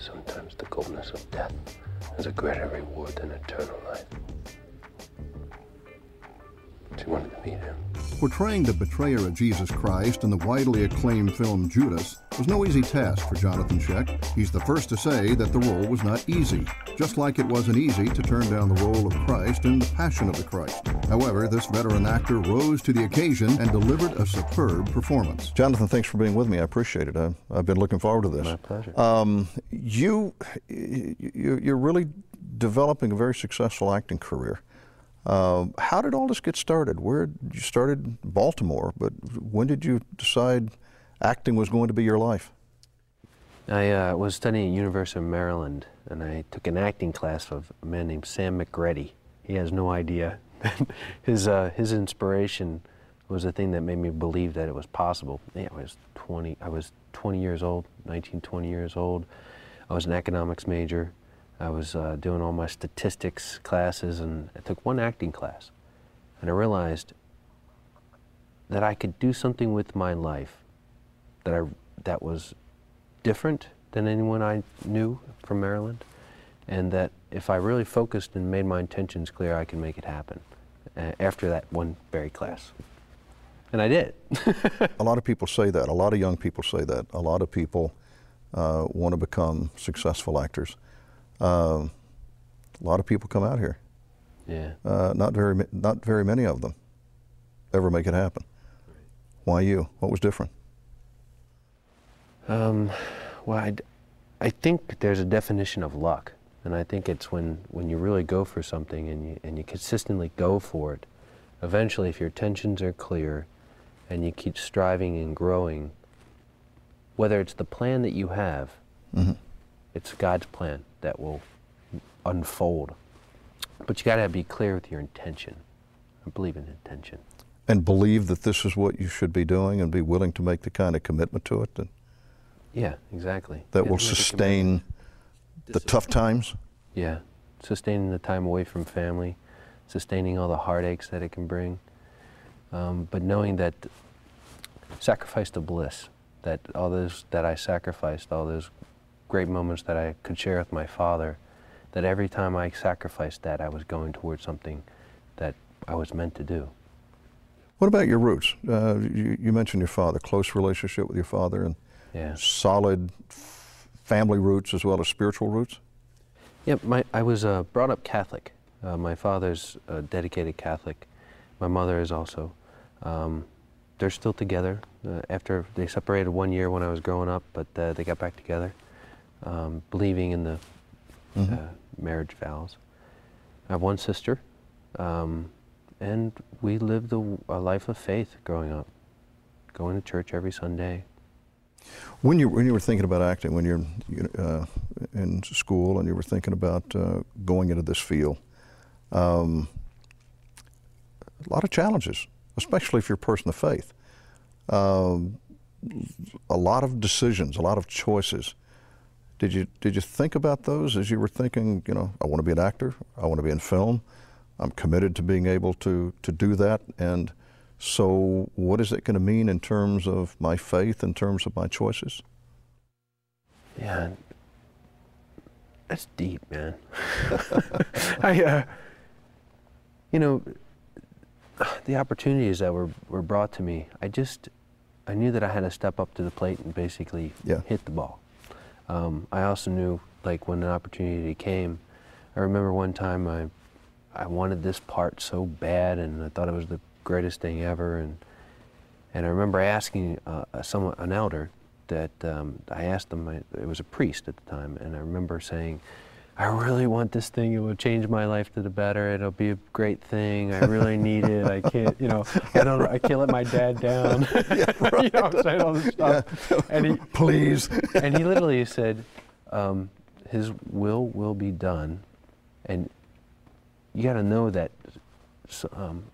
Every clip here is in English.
sometimes the coldness of death is a greater reward than eternal life. She wanted to meet him. Portraying the betrayer of Jesus Christ in the widely acclaimed film Judas was no easy task for Johnathan Schaech. He's the first to say that the role was not easy, just like it wasn't easy to turn down the role of Christ in The Passion of the Christ. However, this veteran actor rose to the occasion and delivered a superb performance. Johnathan, thanks for being with me. I appreciate it. I've been looking forward to this. My pleasure. You're really developing a very successful acting career. How did all this get started? You started in Baltimore, but when did you decide acting was going to be your life? I was studying at University of Maryland, and I took an acting class of a man named Sam McGreddy. He has no idea. His inspiration was the thing that made me believe that it was possible. Yeah, I was 20 years old, 19, 20 years old. I was an economics major. I was doing all my statistics classes, and I took one acting class. And I realized that I could do something with my life that was different than anyone I knew from Maryland, and that if I really focused and made my intentions clear, I could make it happen after that one very class. And I did. A lot of people say that. A lot of young people say that. A lot of people want to become successful actors. A lot of people come out here. Yeah. Not very many of them ever make it happen. Why you? What was different? Well, I think there's a definition of luck, and I think it's when you really go for something and you consistently go for it. Eventually, if your intentions are clear and you keep striving and growing, whether it's the plan that you have, it's God's plan that will unfold. But you got to be clear with your intention. I believe in intention. And believe that this is what you should be doing, and be willing to make the kind of commitment to it yeah, exactly. That will sustain the tough times? Yeah, sustaining the time away from family, sustaining all the heartaches that it can bring, but knowing that sacrifice to bliss, that all those that I sacrificed, all those great moments that I could share with my father, that every time I sacrificed that, I was going towards something that I was meant to do. What about your roots? You mentioned your father, close relationship with your father, and solid family roots as well as spiritual roots? Yeah, I was brought up Catholic. My father's a dedicated Catholic. My mother is also. They're still together. After they separated 1 year when I was growing up, but they got back together, believing in the marriage vows. I have one sister, and we lived a life of faith growing up, going to church every Sunday. When you were thinking about acting, when you're in school and you were thinking about going into this field, a lot of challenges, especially if you're a person of faith. A lot of decisions, a lot of choices. Did you think about those as you were thinking, I want to be an actor, I want to be in film, I'm committed to being able to do that, and so what is it going to mean in terms of my faith, in terms of my choices? Yeah, that's deep, man. The opportunities that were brought to me, I knew that I had to step up to the plate and basically hit the ball. I also knew, like, when an opportunity came, I remember one time I wanted this part so bad, and I thought it was the greatest thing ever, and I remember asking an elder that I asked him, it was a priest at the time, and I remember saying, I really want this thing, it will change my life to the better, it'll be a great thing, I really need it, I can't, I can't let my dad down. Yeah, right. I'm saying all this stuff. Yeah. And please. And he literally said, his will be done, and you got to know that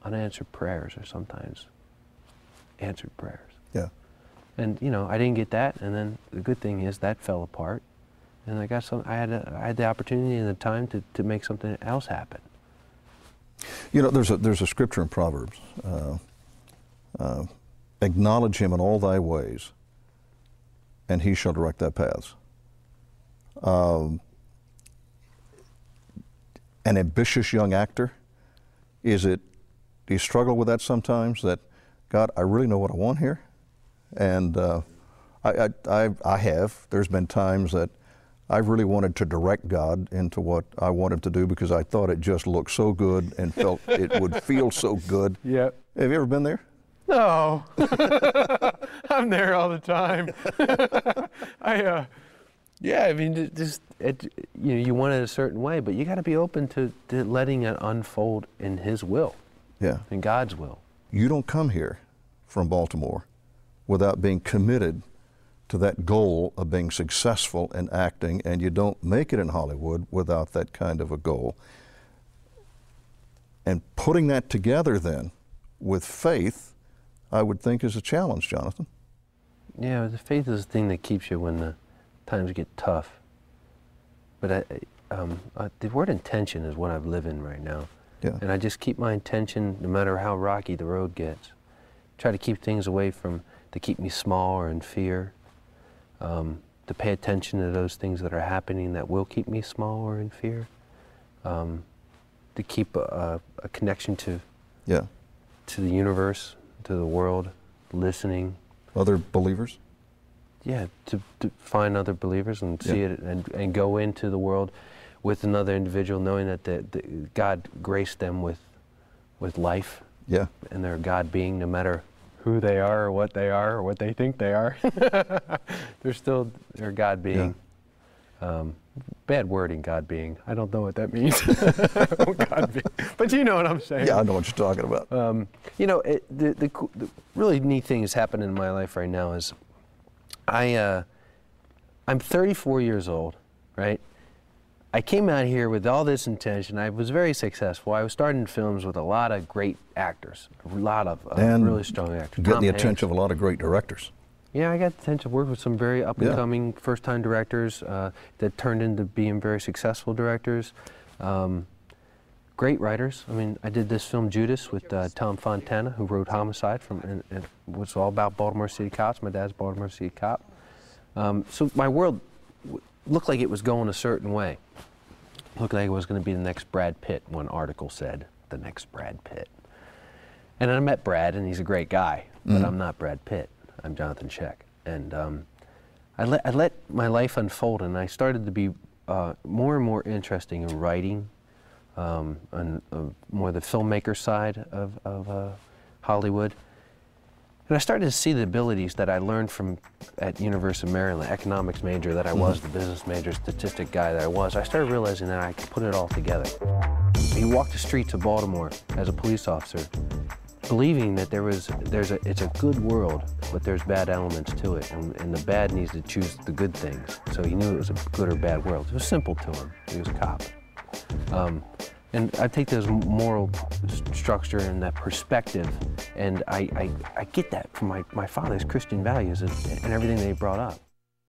unanswered prayers are sometimes answered prayers. Yeah. And I didn't get that, and then the good thing is that fell apart, and I had the opportunity and the time to make something else happen. There's a scripture in Proverbs. Acknowledge him in all thy ways, and he shall direct thy paths. an ambitious young actor? Do you struggle with that sometimes, that, God, I really know what I want here? And I have. There's been times that I really wanted to direct God into what I wanted to do because I thought it just looked so good and felt it would feel so good. Yep. Have you ever been there? No. I'm there all the time. Yeah, I mean, you want it a certain way, but you got to be open to letting it unfold in His will. Yeah. In God's will. You don't come here from Baltimore without being committed to that goal of being successful in acting, and you don't make it in Hollywood without that kind of a goal. And putting that together then with faith, I would think, is a challenge, Johnathan. Yeah, the faith is the thing that keeps you when the times get tough. But the word intention is what I live in right now. Yeah. And I just keep my intention, no matter how rocky the road gets. Try to keep things away to keep me small or in fear. To pay attention to those things that are happening that will keep me small or in fear. To keep a connection to the universe, to the world, listening. Other believers? Yeah, to find other believers and see it and go into the world with another individual, knowing that God graced them with life. Yeah. And they're a God being, no matter who they are or what they think they are. They're God being. Yeah. Bad wording, God being. I don't know what that means. God being. But you know what I'm saying. Yeah, I know what you're talking about. The really neat thing that's happening in my life right now is I'm 34 years old, right? I came out here with all this intention. I was very successful. I was starting films with a lot of great actors, a lot of really strong actors. Getting the attention of a lot of great directors. Yeah, I got the attention to work with some very up-and-coming, first-time directors that turned into being very successful directors. Great writers. I mean, I did this film Judas with Tom Fontana, who wrote Homicide, and it was all about Baltimore City cops. My dad's a Baltimore City cop. So my world looked like it was going a certain way. Looked like it was going to be the next Brad Pitt, one article said, the next Brad Pitt. And then I met Brad, and he's a great guy, but I'm not Brad Pitt. I'm Johnathan Schaech. And I let my life unfold, and I started to be more and more interested in writing, on more the filmmaker side of Hollywood. And I started to see the abilities that I learned at University of Maryland, economics major that I was, the business major, statistic guy that I was. I started realizing that I could put it all together. You walk the streets of Baltimore as a police officer, believing that it's a good world, but there's bad elements to it, and the bad needs to choose the good things. So he knew it was a good or bad world. It was simple to him. He was a cop. And I take those moral structure and that perspective, and I get that from my father's Christian values and everything they brought up.